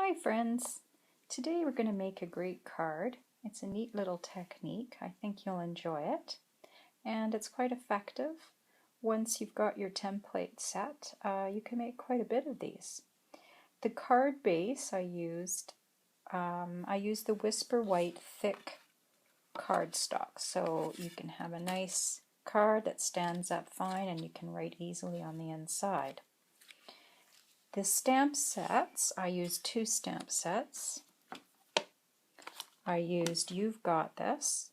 Hi friends! Today we're going to make a great card. It's a neat little technique. I think you'll enjoy it. And it's quite effective. Once you've got your template set, you can make quite a bit of these. The card base I used the Whisper White thick cardstock, so you can have a nice card that stands up fine and you can write easily on the inside. The stamp sets, I used 2 stamp sets. I used You've Got This,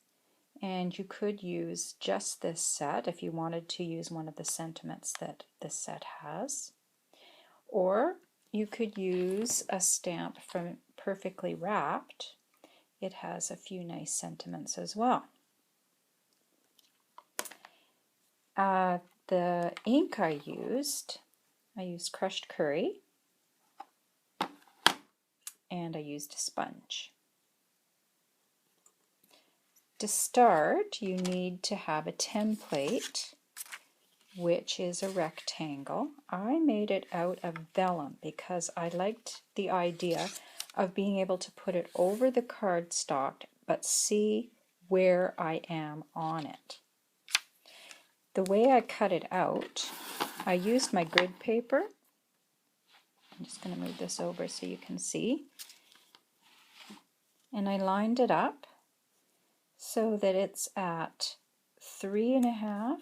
and you could use just this set if you wanted to use one of the sentiments that this set has. Or you could use a stamp from Perfectly Wrapped. It has a few nice sentiments as well. The ink I used crushed curry, and I used a sponge. To start, you need to have a template, which is a rectangle. I made it out of vellum because I liked the idea of being able to put it over the cardstock but see where I am on it. The way I cut it out, I used my grid paper. I'm just going to move this over so you can see. And I lined it up so that it's at 3.5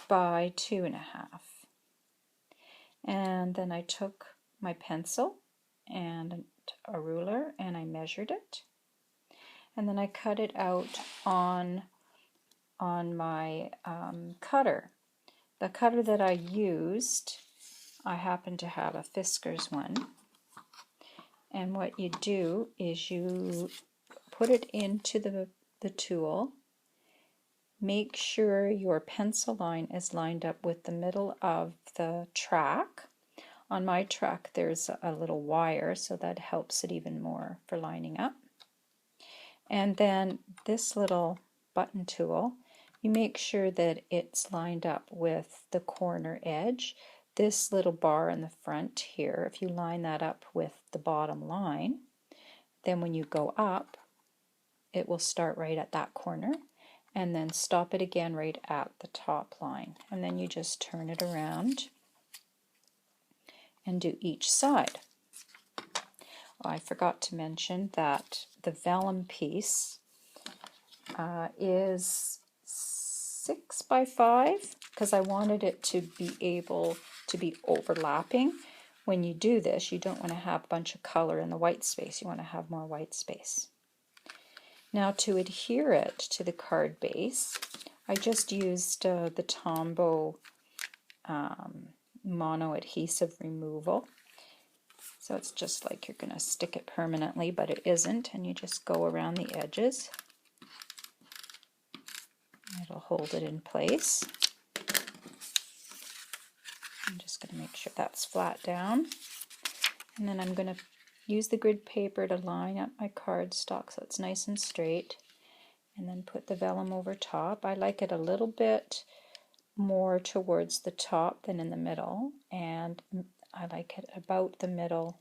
by 2.5. And then I took my pencil and a ruler and I measured it. And then I cut it out on my cutter. The cutter that I used, I happen to have a Fiskars one. And what you do is you put it into the tool. Make sure your pencil line is lined up with the middle of the track. On my track there's a little wire, so that helps it even more for lining up. And then this little button tool, you make sure that it's lined up with the corner edge. This little bar in the front here, if you line that up with the bottom line, then when you go up, it will start right at that corner and then stop it again right at the top line. And then you just turn it around and do each side. Oh, I forgot to mention that the vellum piece is 6 by 5 because I wanted it to be able to be overlapping. When you do this, you don't want to have a bunch of color in the white space. You want to have more white space. Now to adhere it to the card base, I just used the Tombow mono adhesive removal. So it's just like you're going to stick it permanently, but it isn't, and you just go around the edges. It'll hold it in place. I'm just going to make sure that's flat down. And then I'm going to use the grid paper to line up my cardstock so it's nice and straight, and then put the vellum over top. I like it a little bit more towards the top than in the middle, and I like it about the middle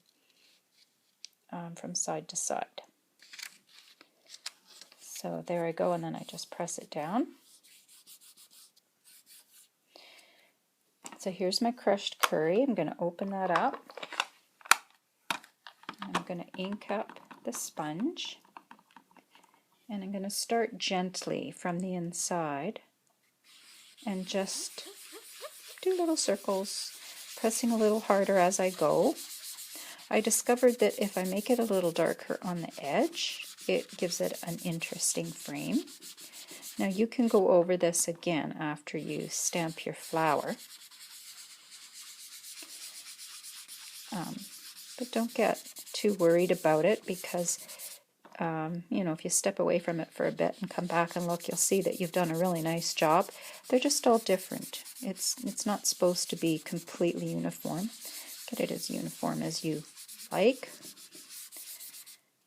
from side to side. So there I go, and then I just press it down. So here's my crushed curry. I'm going to open that up. I'm going to ink up the sponge, and I'm going to start gently from the inside and just do little circles, pressing a little harder as I go. I discovered that if I make it a little darker on the edge, it gives it an interesting frame. Now you can go over this again after you stamp your flower. But don't get too worried about it because, you know, if you step away from it for a bit and come back and look, you'll see that you've done a really nice job. They're just all different. It's not supposed to be completely uniform. Get it as uniform as you like.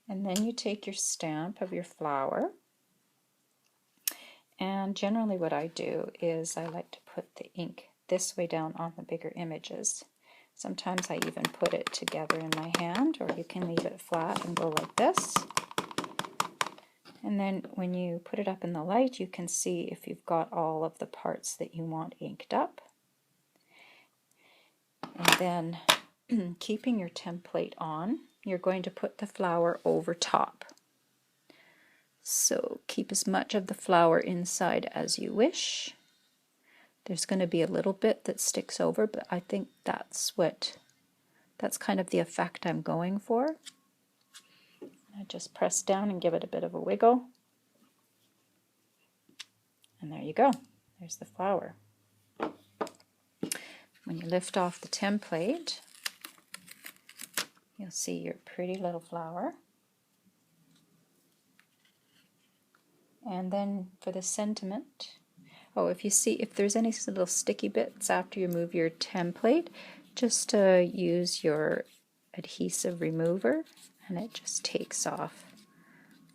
And then you take your stamp of your flower. And generally what I do is I like to put the ink this way down on the bigger images. Sometimes I even put it together in my hand, or you can leave it flat and go like this. And then when you put it up in the light, you can see if you've got all of the parts that you want inked up. And then keeping your template on, you're going to put the flower over top. So keep as much of the flower inside as you wish. There's going to be a little bit that sticks over, but I think that's kind of the effect I'm going for. I just press down and give it a bit of a wiggle. And there you go. There's the flower. When you lift off the template, you'll see your pretty little flower. And then for the sentiment, if there's any little sticky bits after you move your template, just use your adhesive remover and it just takes off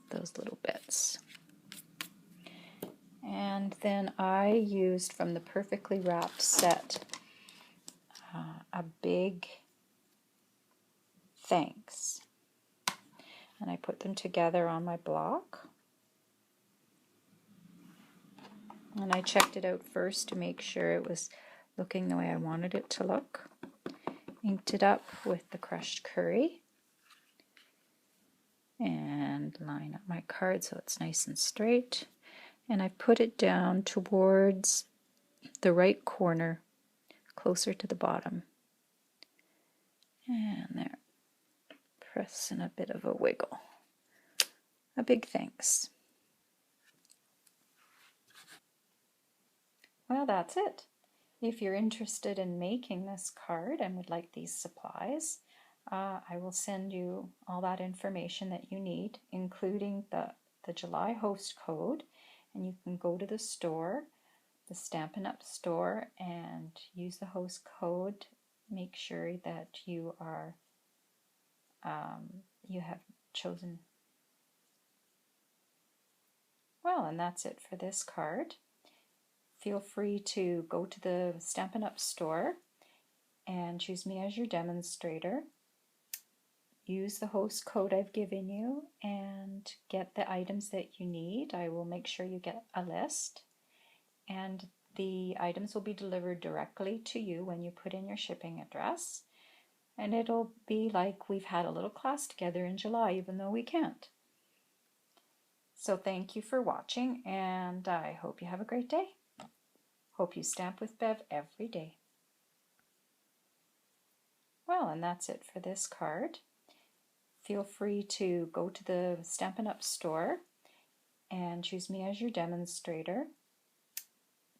those little bits. And then I used from the Perfectly Wrapped set a big thanks. And I put them together on my block. And I checked it out first to make sure it was looking the way I wanted it to look. Inked it up with the crushed curry. And line up my card so it's nice and straight. And I put it down towards the right corner, closer to the bottom. And there. Press in a bit of a wiggle. A big thanks. Well, that's it. If you're interested in making this card and would like these supplies, I will send you all that information that you need, including the July host code, and you can go to the store, the Stampin' Up! Store, and use the host code. Make sure that you are you have chosen. Well, and that's it for this card. Feel free to go to the Stampin' Up! Store and choose me as your demonstrator. Use the host code I've given you and get the items that you need. I will make sure you get a list, and the items will be delivered directly to you when you put in your shipping address. And it'll be like we've had a little class together in July, even though we can't. So thank you for watching, and I hope you have a great day. Hope you stamp with Bev every day. Well, and that's it for this card. Feel free to go to the Stampin' Up! Store and choose me as your demonstrator.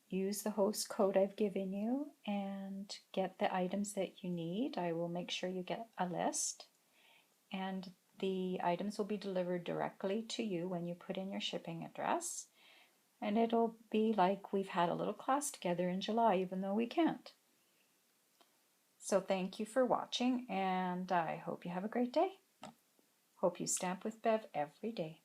Use the host code I've given you and get the items that you need. I will make sure you get a list, and the items will be delivered directly to you when you put in your shipping address. And it'll be like we've had a little class together in July, even though we can't. So thank you for watching, and I hope you have a great day. Hope you stamp with Bev every day.